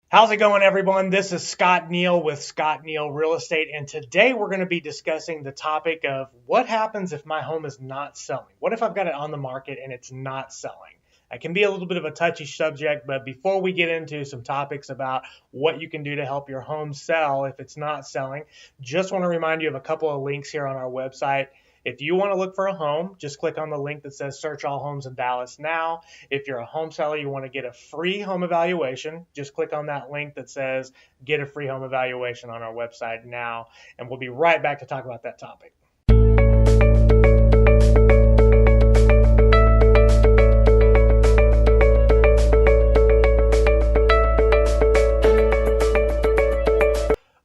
How's it going, everyone? This is Scott Neal with Scott Neal Real Estate, and today we're going to be discussing the topic of what happens if my home is not selling. What if I've got it on the market and it's not selling? It can be a little bit of a touchy subject, but before we get into some topics about what you can do to help your home sell if it's not selling, just want to remind you of a couple of links here on our website. If you want to look for a home, just click on the link that says search all homes in Dallas now. If you're a home seller, you want to get a free home evaluation, just click on that link that says get a free home evaluation on our website now. And we'll be right back to talk about that topic.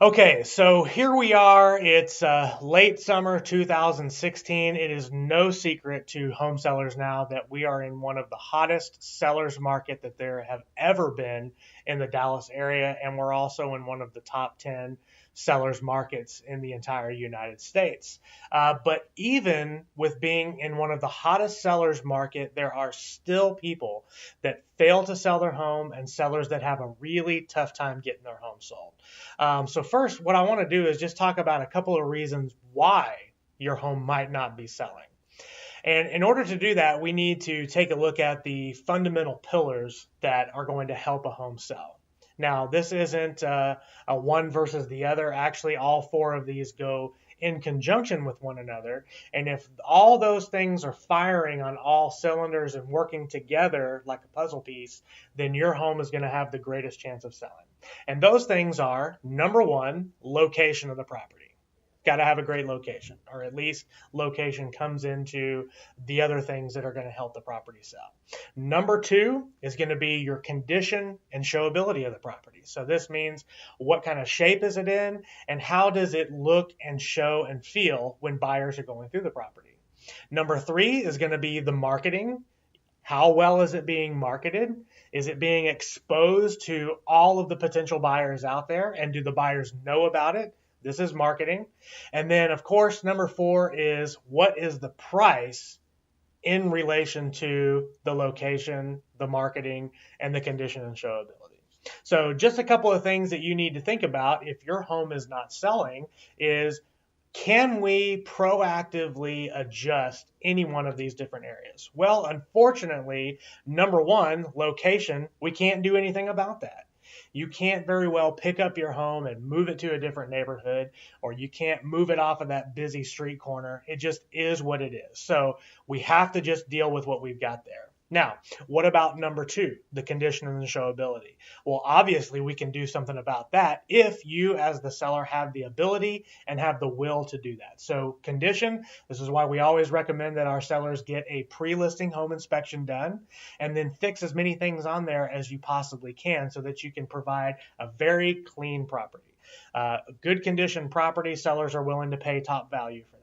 Okay, so here we are. It's late summer 2016. It is no secret to home sellers now that we are in one of the hottest sellers market that there have ever been in the Dallas area, and we're also in one of the top 10 sellers markets in the entire United States. But even with being in one of the hottest sellers market, there are still people that fail to sell their home and sellers that have a really tough time getting their home sold. So first, what I want to do is just talk about a couple of reasons why your home might not be selling. And in order to do that, we need to take a look at the fundamental pillars that are going to help a home sell. Now, this isn't a one versus the other. Actually, all four of these go in conjunction with one another. And if all those things are firing on all cylinders and working together like a puzzle piece, then your home is going to have the greatest chance of selling. And those things are, number one, location of the property. Got to have a great location, or at least location comes into the other things that are going to help the property sell. Number two is going to be your condition and showability of the property. So this means what kind of shape is it in and how does it look and show and feel when buyers are going through the property. Number three is going to be the marketing. How well is it being marketed? Is it being exposed to all of the potential buyers out there? And do the buyers know about it? This is marketing. And then, of course, number four is what is the price in relation to the location, the marketing, and the condition and showability. So just a couple of things that you need to think about if your home is not selling is, can we proactively adjust any one of these different areas? Well, unfortunately, number one, location, we can't do anything about that. You can't very well pick up your home and move it to a different neighborhood, or you can't move it off of that busy street corner. It just is what it is. So we have to just deal with what we've got there. Now, what about number two, the condition and the showability? Well, obviously, we can do something about that if you as the seller have the ability and have the will to do that. So condition, this is why we always recommend that our sellers get a pre-listing home inspection done and then fix as many things on there as you possibly can so that you can provide a very clean property. Good condition property, sellers are willing to pay top value for that.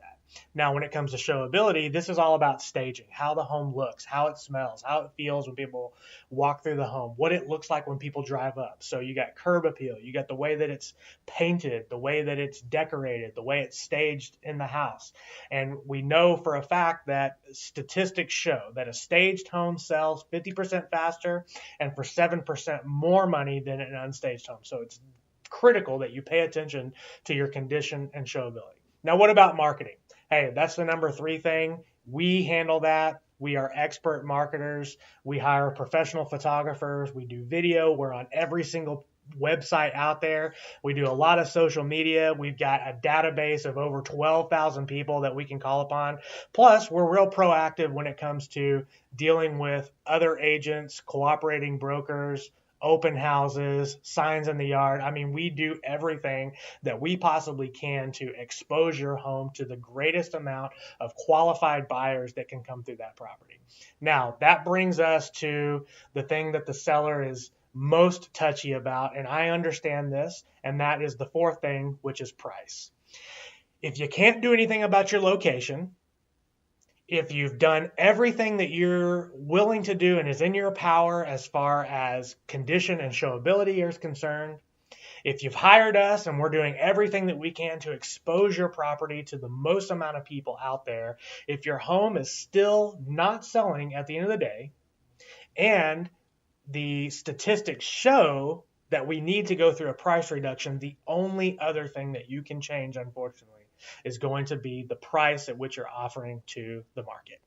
Now, when it comes to showability, this is all about staging, how the home looks, how it smells, how it feels when people walk through the home, what it looks like when people drive up. So you got curb appeal, you got the way that it's painted, the way that it's decorated, the way it's staged in the house. And we know for a fact that statistics show that a staged home sells 50% faster and for 7% more money than an unstaged home. So it's critical that you pay attention to your condition and showability. Now, what about marketing? Hey, that's the number three thing. We handle that. We are expert marketers. We hire professional photographers. We do video. We're on every single website out there. We do a lot of social media. We've got a database of over 12,000 people that we can call upon. Plus, we're real proactive when it comes to dealing with other agents, cooperating brokers, open houses, signs in the yard. I mean, we do everything that we possibly can to expose your home to the greatest amount of qualified buyers that can come through that property. Now, that brings us to the thing that the seller is most touchy about, and I understand this, and that is the fourth thing, which is price. If you can't do anything about your location, if you've done everything that you're willing to do and is in your power as far as condition and showability is concerned, if you've hired us and we're doing everything that we can to expose your property to the most amount of people out there, if your home is still not selling at the end of the day, and the statistics show that we need to go through a price reduction, the only other thing that you can change, unfortunately, is going to be the price at which you're offering to the market.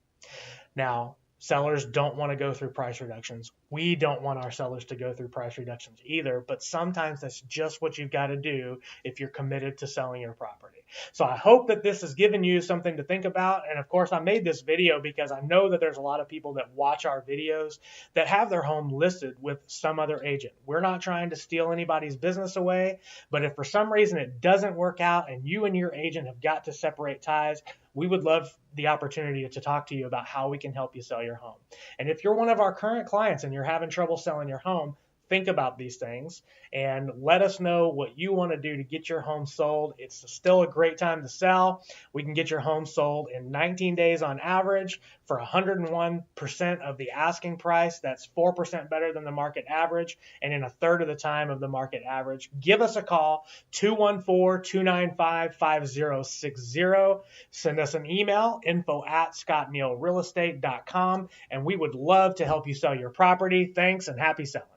Now, sellers don't want to go through price reductions. We don't want our sellers to go through price reductions either, but sometimes that's just what you've got to do if you're committed to selling your property. So I hope that this has given you something to think about. And of course, I made this video because I know that there's a lot of people that watch our videos that have their home listed with some other agent. We're not trying to steal anybody's business away, but if for some reason it doesn't work out and you and your agent have got to separate ties, we would love the opportunity to talk to you about how we can help you sell your home. And if you're one of our current clients and you're having trouble selling your home, think about these things and let us know what you want to do to get your home sold. It's still a great time to sell. We can get your home sold in 19 days on average for 101% of the asking price. That's 4% better than the market average and in a third of the time of the market average. Give us a call, 214-295-5060. Send us an email, info@scottnealrealestate.com, and we would love to help you sell your property. Thanks and happy selling.